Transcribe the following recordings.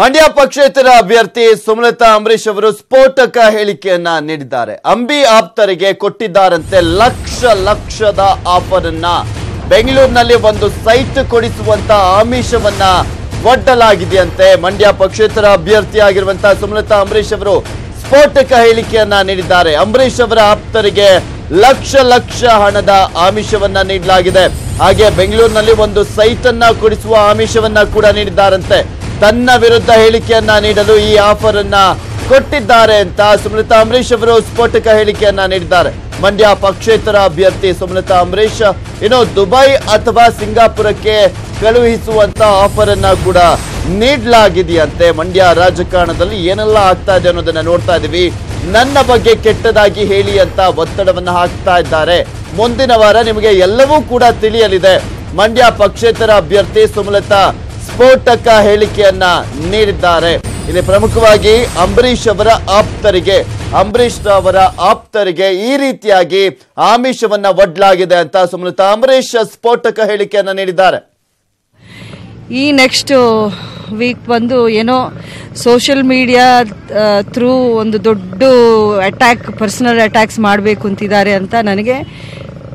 ಮಂಡ್ಯ ಪಕ್ಷೇತರ ಅಭ್ಯರ್ಥಿ ಸುಮಲತಾ ಅಂಬರೀಶ್ ಅವರು ಸ್ಫೋಟಕ ಹೇಳಿಕೆಯನ್ನ ನೀಡಿದ್ದಾರೆ. ಅಂಬಿ ಆಪ್ತರಿಗೆ ಕೊಟ್ಟಿದ್ದಾರಂತೆ ಲಕ್ಷದ ಆಫರ್ ಅನ್ನ. ಬೆಂಗಳೂರಿನಲ್ಲಿ ಒಂದು ಸೈಟ್ ಕೊಡಿಸುವಂತ ಆಮಿಷವನ್ನ ಒಡ್ಡಲಾಗಿದೆಯಂತೆ. ಮಂಡ್ಯ ಪಕ್ಷೇತರ ಅಭ್ಯರ್ಥಿಯಾಗಿರುವಂತಹ ಸುಮಲತಾ ಅಂಬರೀಶ್ ಅವರು ಸ್ಫೋಟಕ ಹೇಳಿಕೆಯನ್ನ ನೀಡಿದ್ದಾರೆ. ಅಂಬರೀಶ್ ಅವರ ಆಪ್ತರಿಗೆ ಲಕ್ಷ ಹಣದ ಆಮಿಷವನ್ನ ನೀಡಲಾಗಿದೆ. ಹಾಗೆ ಬೆಂಗಳೂರಿನಲ್ಲಿ ಒಂದು ಸೈಟ್ ಅನ್ನ ಕೊಡಿಸುವ ಆಮಿಷವನ್ನ ಕೂಡ ನೀಡಿದ್ದಾರಂತೆ. ತನ್ನ ವಿರುದ್ಧ ಹೇಳಿಕೆಯನ್ನ ನೀಡಲು ಈ ಆಫರ್ ಅನ್ನ ಕೊಟ್ಟಿದ್ದಾರೆ ಅಂತ ಸುಮಲತಾ ಅಂಬರೀಶ್ ಅವರು ಸ್ಫೋಟಕ ಹೇಳಿಕೆಯನ್ನ ನೀಡಿದ್ದಾರೆ. ಮಂಡ್ಯ ಪಕ್ಷೇತರ ಅಭ್ಯರ್ಥಿ ಸುಮಲತಾ ಅಂಬರೀಶ್ ಇನ್ನು ದುಬೈ ಅಥವಾ ಸಿಂಗಾಪುರಕ್ಕೆ ಕಳುಹಿಸುವಂತ ಆಫರ್ ಅನ್ನ ಕೂಡ ನೀಡಲಾಗಿದೆಯಂತೆ. ಮಂಡ್ಯ ರಾಜಕಾರಣದಲ್ಲಿ ಏನೆಲ್ಲ ಆಗ್ತಾ ಇದೆ ಅನ್ನೋದನ್ನ ನೋಡ್ತಾ ಇದೀವಿ. ನನ್ನ ಬಗ್ಗೆ ಕೆಟ್ಟದಾಗಿ ಹೇಳಿ ಅಂತ ಒತ್ತಡವನ್ನ ಹಾಕ್ತಾ ಇದ್ದಾರೆ. ಮುಂದಿನ ವಾರ ನಿಮಗೆ ಎಲ್ಲವೂ ಕೂಡ ತಿಳಿಯಲಿದೆ. ಮಂಡ್ಯ ಪಕ್ಷೇತರ ಅಭ್ಯರ್ಥಿ ಸುಮಲತಾ ಸ್ಫೋಟಕ ಹೇಳಿಕೆಯನ್ನ ನೀಡಿದ್ದಾರೆ. ಇಲ್ಲಿ ಪ್ರಮುಖವಾಗಿ ಅಂಬರೀಶ್ ಅವರ ಆಪ್ತರಿಗೆ ಈ ರೀತಿಯಾಗಿ ಆಮಿಷವನ್ನ ಒಡ್ಡಲಾಗಿದೆ ಅಂತ ಸುಮಲತಾ ಅಂಬರೀಶ್ ಸ್ಫೋಟಕ ಹೇಳಿಕೆಯನ್ನ ನೀಡಿದ್ದಾರೆ. ಈ ನೆಕ್ಸ್ಟ್ ವೀಕ್ ಬಂದು ಏನೋ ಸೋಷಿಯಲ್ ಮೀಡಿಯಾ ಥ್ರೂ ಒಂದು ದೊಡ್ಡ ಪರ್ಸನಲ್ ಅಟ್ಯಾಕ್ಸ್ ಮಾಡಬೇಕು ಅಂತಿದ್ದಾರೆ ಅಂತ ನನಗೆ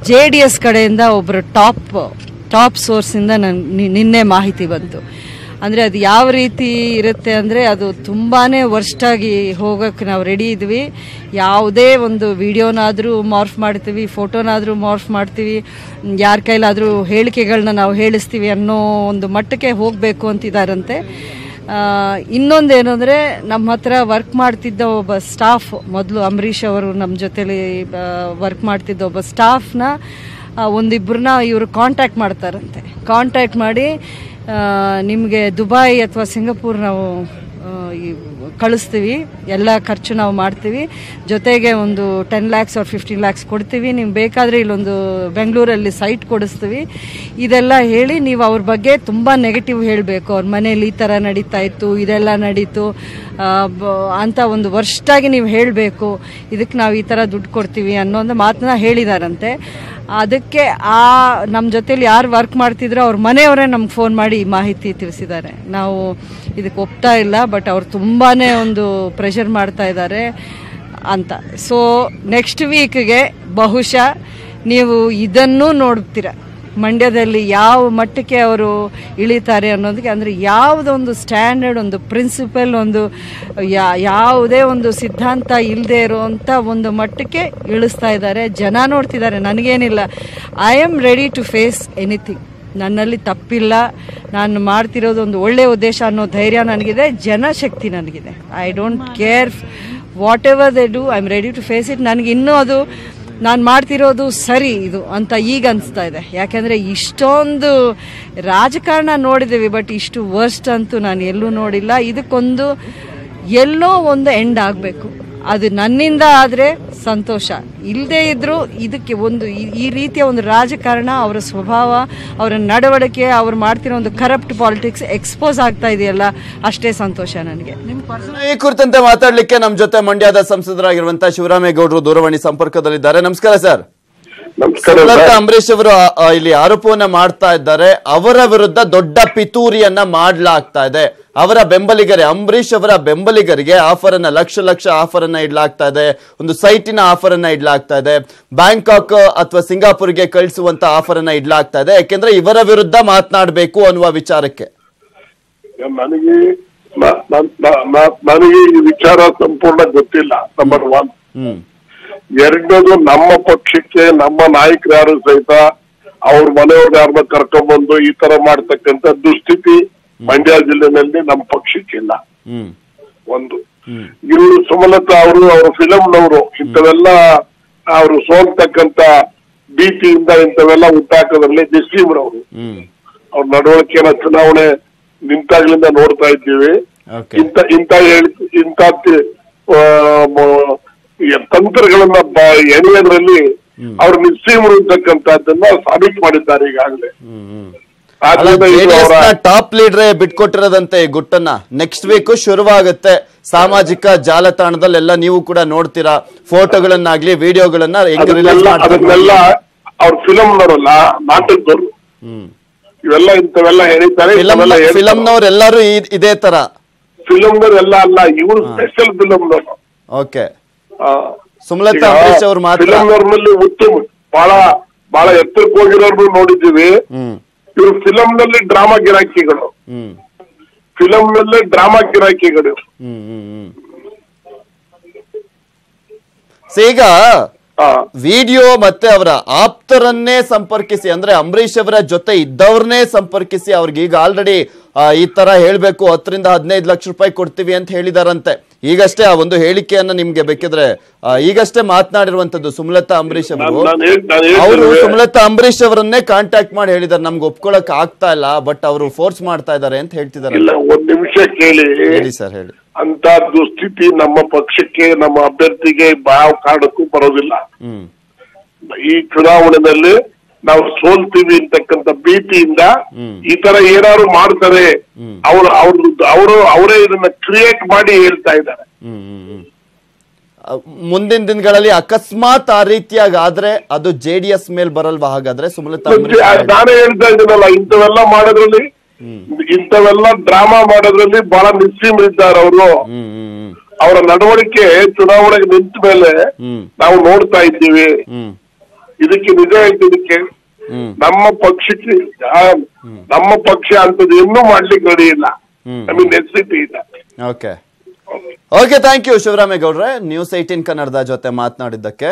JDS ಕಡೆಯಿಂದ ಒಬ್ಬರು ಟಾಪ್ ಸೋರ್ಸಿಂದ ನಿನ್ನೆ ಮಾಹಿತಿ ಬಂತು. ಅಂದರೆ ಅದು ಯಾವ ರೀತಿ ಇರುತ್ತೆ ಅಂದರೆ ಅದು ತುಂಬಾ ವರ್ಸ್ಟಾಗಿ ಹೋಗೋಕ್ಕೆ ನಾವು ರೆಡಿ ಇದ್ವಿ. ಯಾವುದೇ ಒಂದು ವಿಡಿಯೋನಾದರೂ ಮಾರ್ಫ್ ಮಾಡ್ತೀವಿ, ಫೋಟೋನಾದರೂ ಮಾರ್ಫ್ ಮಾಡ್ತೀವಿ, ಯಾರ ಕೈಲಾದರೂ ಹೇಳಿಕೆಗಳನ್ನ ನಾವು ಹೇಳಿಸ್ತೀವಿ ಅನ್ನೋ ಒಂದು ಮಟ್ಟಕ್ಕೆ ಹೋಗಬೇಕು ಅಂತಿದ್ದಾರಂತೆ. ಇನ್ನೊಂದೇನು ಅಂದರೆ ನಮ್ಮ ಹತ್ರ ವರ್ಕ್ ಮಾಡ್ತಿದ್ದ ಒಬ್ಬ ಸ್ಟಾಫ್, ಮೊದಲು ಅಂಬರೀಶ್ ಅವರು ನಮ್ಮ ಜೊತೆಲಿ ವರ್ಕ್ ಮಾಡ್ತಿದ್ದ ಒಬ್ಬ ಸ್ಟಾಫ್ನ ಒಂದಿಬ್ಬರನ್ನ ಇವರು ಕಾಂಟ್ಯಾಕ್ಟ್ ಮಾಡ್ತಾರಂತೆ. ಕಾಂಟ್ಯಾಕ್ಟ್ ಮಾಡಿ ನಿಮಗೆ ದುಬೈ ಅಥವಾ ಸಿಂಗಾಪುರ್ ನಾವು ಕಳಿಸ್ತೀವಿ, ಎಲ್ಲ ಖರ್ಚು ನಾವು ಮಾಡ್ತೀವಿ, ಜೊತೆಗೆ ಒಂದು 10 lakhs or 15 lakhs ಕೊಡ್ತೀವಿ, ನಿಮ್ಗೆ ಬೇಕಾದರೆ ಇಲ್ಲೊಂದು ಬೆಂಗಳೂರಲ್ಲಿ ಸೈಟ್ ಕೊಡಿಸ್ತೀವಿ, ಇದೆಲ್ಲ ಹೇಳಿ ನೀವು ಅವ್ರ ಬಗ್ಗೆ ತುಂಬ ನೆಗೆಟಿವ್ ಹೇಳಬೇಕು. ಅವ್ರ ಮನೇಲಿ ಈ ಥರ ನಡೀತಾ ಇತ್ತು, ಇದೆಲ್ಲ ನಡೀತು ಅಂತ ಒಂದು ವರ್ಷಾಗಿ ನೀವು ಹೇಳಬೇಕು, ಇದಕ್ಕೆ ನಾವು ಈ ಥರ ದುಡ್ಡು ಕೊಡ್ತೀವಿ ಅನ್ನೋ ಒಂದು ಮಾತನ್ನ ಹೇಳಿದಾರಂತೆ. ಅದಕ್ಕೆ ನಮ್ಮ ಜೊತೆಲಿ ಯಾರು ವರ್ಕ್ ಮಾಡ್ತಿದ್ರು ಅವ್ರ ಮನೆಯವರೇ ನಮ್ಗೆ ಫೋನ್ ಮಾಡಿ ಈ ಮಾಹಿತಿ ತಿಳಿಸಿದ್ದಾರೆ. ನಾವು ಇದಕ್ಕೆ ಒಪ್ತಾ ಇಲ್ಲ, ಬಟ್ ಅವ್ರು ತುಂಬಾ ಒಂದು ಪ್ರೆಷರ್ ಮಾಡ್ತಾ ಇದ್ದಾರೆ ಅಂತ. ಸೊ ನೆಕ್ಸ್ಟ್ ವೀಕ್ಗೆ ಬಹುಶಃ ನೀವು ಇದನ್ನೂ ನೋಡ್ತೀರ, ಮಂಡ್ಯದಲ್ಲಿ ಯಾವ ಮಟ್ಟಕ್ಕೆ ಅವರು ಇಳಿತಾರೆ ಅನ್ನೋದಕ್ಕೆ. ಅಂದರೆ ಯಾವುದೊಂದು ಸ್ಟ್ಯಾಂಡರ್ಡ್, ಒಂದು ಪ್ರಿನ್ಸಿಪಲ್, ಒಂದು ಯಾವುದೇ ಒಂದು ಸಿದ್ಧಾಂತ ಇಲ್ಲದೆ ಇರೋವಂಥ ಒಂದು ಮಟ್ಟಕ್ಕೆ ಇಳಿಸ್ತಾ ಇದ್ದಾರೆ. ಜನ ನೋಡ್ತಿದ್ದಾರೆ. ನನಗೇನಿಲ್ಲ, I am ready to face anything. ನನ್ನಲ್ಲಿ ತಪ್ಪಿಲ್ಲ, ನಾನು ಮಾಡ್ತಿರೋದು ಒಂದು ಒಳ್ಳೆ ಉದ್ದೇಶ ಅನ್ನೋ ಧೈರ್ಯ ನನಗಿದೆ, ಜನಶಕ್ತಿ ನನಗಿದೆ. I don't care whatever they do, I am ready to face it. ನನಗೆ ಇನ್ನೂ ಅದು ನಾನು ಮಾಡ್ತಿರೋದು ಸರಿ ಇದು ಅಂತ ಈಗ ಅನಿಸ್ತಾ ಇದೆ. ಯಾಕೆಂದರೆ ಇಷ್ಟೊಂದು ರಾಜಕಾರಣ ನೋಡಿದ್ದೀವಿ, ಬಟ್ ಇಷ್ಟು ವರ್ಸ್ಟ್ ಅಂತೂ ನಾನು ಎಲ್ಲೂ ನೋಡಿಲ್ಲ. ಇದಕ್ಕೊಂದು ಎಲ್ಲೋ ಒಂದು ಎಂಡ್ ಆಗಬೇಕು. ಅದು ನನ್ನಿಂದ ಆದರೆ ಸಂತೋಷ, ಇಲ್ಲದೇ ಇದ್ದರೂ ಇದಕ್ಕೆ ಒಂದು ಈ ರೀತಿಯ ಒಂದು ರಾಜಕಾರಣ, ಅವರ ಸ್ವಭಾವ, ಅವರ ನಡವಳಿಕೆ, ಅವ್ರು ಮಾಡ್ತಿರೋ ಒಂದು ಕರಪ್ಟ್ ಪಾಲಿಟಿಕ್ಸ್ ಎಕ್ಸ್ಪೋಸ್ ಆಗ್ತಾ ಇದೆಯಲ್ಲ, ಅಷ್ಟೇ ಸಂತೋಷ ನನಗೆ. ಈ ಕುರಿತಂತೆ ಮಾತಾಡ್ಲಿಕ್ಕೆ ನಮ್ಮ ಜೊತೆ ಮಂಡ್ಯದ ಸಂಸದರಾಗಿರುವಂತಹ ಶಿವರಾಮೇಗೌಡರು ದೂರವಾಣಿ ಸಂಪರ್ಕದಲ್ಲಿದ್ದಾರೆ. ನಮಸ್ಕಾರ ಸರ್. ಸುಮಲತಾ ಅಂಬರೀಶ್ ಅವರು ಇಲ್ಲಿ ಆರೋಪವನ್ನ ಮಾಡ್ತಾ ಇದ್ದಾರೆ, ಅವರ ವಿರುದ್ಧ ದೊಡ್ಡ ಪಿತೂರಿಯನ್ನ ಮಾಡಲಾಗ್ತಾ ಇದೆ. ಅವರ ಬೆಂಬಲಿಗರೇ, ಅಂಬರೀಶ್ ಅವರ ಬೆಂಬಲಿಗರಿಗೆ ಆಫರ್ ಅನ್ನ ಲಕ್ಷ ಆಫರ್ ಅನ್ನ ಇಡ್ಲಾಗ್ತಾ ಇದೆ, ಒಂದು ಸೈಟಿನ ಆಫರ್ ಅನ್ನ ಇಡ್ಲಾಗ್ತಾ ಇದೆ, ಬ್ಯಾಂಕಾಕ್ ಅಥವಾ ಸಿಂಗಾಪುರ್ಗೆ ಕಳಿಸುವಂತ ಆಫರ್ ಅನ್ನ ಇಡ್ಲಾಗ್ತಾ ಇದೆ. ಯಾಕೆಂದ್ರೆ ಇವರ ವಿರುದ್ಧ ಮಾತನಾಡಬೇಕು ಅನ್ನುವ ವಿಚಾರಕ್ಕೆ. ನನಗೆ ಈ ವಿಚಾರ ಸಂಪೂರ್ಣ ಗೊತ್ತಿಲ್ಲ, ನಂಬರ್ 1. ಎರಡನೇದು, ನಮ್ಮ ಪಕ್ಷಕ್ಕೆ ನಮ್ಮ ನಾಯಕರು ಯಾರು ಸಹಿತ ಅವ್ರ ಮನೆಯವ್ರ ಯಾರನ್ನ ಕರ್ಕೊಂಡ್ಬಂದು ಈ ತರ ಮಾಡ್ತಕ್ಕಂಥ ದುಸ್ಥಿತಿ ಮಂಡ್ಯ ಜಿಲ್ಲೆನಲ್ಲಿ ನಮ್ಮ ಪಕ್ಷಕ್ಕಿಲ್ಲ. ಒಂದು, ಇವರು ಸುಮಲತಾ ಅವರು, ಅವರ ಫಿಲಂನವರು ಇಂಥವೆಲ್ಲ ಅವರು ಸೋಲ್ತಕ್ಕಂತ ಭೀತಿಯಿಂದ ಇಂಥವೆಲ್ಲ ಹುಟ್ಟಾಕೋದ್ರಲ್ಲಿ ಡಿಸೀವರ್ ಅವರು. ಅವ್ರ ನಡವಳಿಕೆನ ಚುನಾವಣೆ ನಿಂತಾಗ್ಲಿಂದ ನೋಡ್ತಾ ಇದ್ದೀವಿ. ಇಂಥ ತಂತ್ರಗಳನ್ನ ಎಣೆಯೋದ್ರಲ್ಲಿ ಅವ್ರು ನಿಸ್ಸೀಮರು ಅಂತಕ್ಕಂಥದ್ದನ್ನ ಸಾಬೀತು ಮಾಡಿದ್ದಾರೆ ಈಗಾಗಲೇ. ಟಾಪ್ ಲೀಡರ್ ಬಿಟ್ಕೊಟ್ಟಿರೋದಂತೆ ಈ ಗುಟ್ಟನ್ನ. ನೆಕ್ಸ್ಟ್ ವೀಕ್ ಶುರುವಾಗುತ್ತೆ. ಸಾಮಾಜಿಕ ಜಾಲತಾಣದಲ್ಲೆಲ್ಲ ನೀವು ಕೂಡ ನೋಡ್ತೀರಾ, ಫೋಟೋಗಳನ್ನಾಗ್ಲಿ ವಿಡಿಯೋಗಳನ್ನ ಅದನ್ನೆಲ್ಲ ಅವ್ರ ಫಿಲಂನವರಲ್ಲ, ನಾಟಕದವರು ಇವೆಲ್ಲ ಇಂಥವೆಲ್ಲ ಹೇಳಿದ್ದಾರೆ. ಫಿಲಂನವರೆಲ್ಲರೂ ಇದೇ ತರ ಫಿಲಂದವರೆಲ್ಲ ಅಲ್ಲ, ಇವರು ಸ್ಪೆಷಲ್ ಫಿಲಂದವರು. ಓಕೆ, ಸುಮಲತಾ ಅಂಬರೀಶ್ ಅವ್ರು ಮಾತ್ರ ಫಿಲಂನಲ್ಲಿ ಉತ್ತಮ, ಬಹಳ ಬಹಳ ಎತ್ತರಕ್ಕೆ ಹೋಗಿರೋರು ನೋಡಿದ್ದೀವಿ. ಇವರು ಫಿಲಂನಲ್ಲಿ ಡ್ರಾಮಾ ಗಿರಾಕಿಗಳು, ಫಿಲಂನಲ್ಲೇ ಡ್ರಾಮಾ ಗಿರಾಕಿಗಳು. ಈಗ ವಿಡಿಯೋ ಮತ್ತೆ ಅವರ ಆಪ್ತರನ್ನೇ ಸಂಪರ್ಕಿಸಿ, ಅಂದ್ರೆ ಅಂಬರೀಶ್ ಅವರ ಜೊತೆ ಇದ್ದವ್ರನ್ನೇ ಸಂಪರ್ಕಿಸಿ ಅವ್ರಿಗೆ ಈಗ ಆಲ್ರೆಡಿ ಈ ತರ ಹೇಳ್ಬೇಕು 10 ರಿಂದ 15 ಲಕ್ಷ ರೂಪಾಯಿ ಕೊಡ್ತೀವಿ ಅಂತ ಹೇಳಿದಾರಂತೆ. ಈಗಷ್ಟೇ ಆ ಒಂದು ಹೇಳಿಕೆಯನ್ನ ನಿಮ್ಗೆ ಬೇಕಿದ್ರೆ ಈಗಷ್ಟೇ ಮಾತನಾಡಿರುವಂತದ್ದು ಸುಮಲತಾ ಅಂಬರೀಶ್ ಅವರು ಸುಮಲತಾ ಅಂಬರೀಶ್ ಅವರನ್ನೇ ಕಾಂಟ್ಯಾಕ್ಟ್ ಮಾಡಿ ಹೇಳಿದಾರೆ, ನಮ್ಗೆ ಒಪ್ಕೊಳಕ್ ಆಗ್ತಾ ಇಲ್ಲ, ಬಟ್ ಅವರು ಫೋರ್ಸ್ ಮಾಡ್ತಾ ಇದಾರೆ ಅಂತ ಹೇಳ್ತಿದ್ದಾರೆ. ಒಂದ್ ನಿಮಿಷ ಕೇಳಿ ಸರ್, ಹೇಳಿ. ಅಂತ ದುಸ್ಥಿತಿ ನಮ್ಮ ಪಕ್ಷಕ್ಕೆ, ನಮ್ಮ ಅಭ್ಯರ್ಥಿಗೆ ಯಾವ ಕಾರಣಕ್ಕೂ ಬರೋದಿಲ್ಲ. ಈ ಚುನಾವಣೆಯಲ್ಲಿ ನಾವು ಸೋಲ್ತೀವಿ ಅಂತಕ್ಕಂಥ ಭೀತಿಯಿಂದ ಈ ತರ ಏನಾದ್ರು ಮಾಡ್ತಾರೆ, ಅವರೇ ಇದನ್ನ ಕ್ರಿಯೇಟ್ ಮಾಡಿ ಹೇಳ್ತಾ ಇದ್ದಾರೆ. ಮುಂದಿನ ದಿನಗಳಲ್ಲಿ ಅಕಸ್ಮಾತ್ ಆ ರೀತಿಯಾಗಿ ಆದ್ರೆ ಅದು JDS ಮೇಲ್ ಬರಲ್ವಾ? ಹಾಗಾದ್ರೆ ಸುಮಲತಾ ನಾನೇ ಹೇಳ್ತಾ ಇದ್ದೀನಲ್ಲ, ಇಂಥವೆಲ್ಲ ಡ್ರಾಮಾ ಮಾಡೋದ್ರಲ್ಲಿ ಬಹಳ ನಿಸ್ಸೀಮರಿದ್ದಾರೆ ಅವರು. ಅವರ ನಡವಳಿಕೆ ಚುನಾವಣೆಗೆ ನಿಂತ ಮೇಲೆ ನಾವು ನೋಡ್ತಾ ಇದ್ದೀವಿ. ಇದಕ್ಕೆ ನಿಜ ಹೇಳ್ತಿದ್ದಕ್ಕೆ ನಮ್ಮ ಪಕ್ಷ ಅಂತದ್ದು ಇನ್ನೂ ಮಾಡ್ಲಿಕ್ಕೆ ರೆಡಿ ಇಲ್ಲ, ನಮಗೆ ನೆಸಿಟಿ ಇಲ್ಲ. ಓಕೆ, ಥ್ಯಾಂಕ್ ಯು ಶಿವರಾಮೇಗೌಡ್ರೆ, ನ್ಯೂಸ್ 18 ಕನ್ನಡದ ಜೊತೆ ಮಾತನಾಡಿದ್ದಕ್ಕೆ.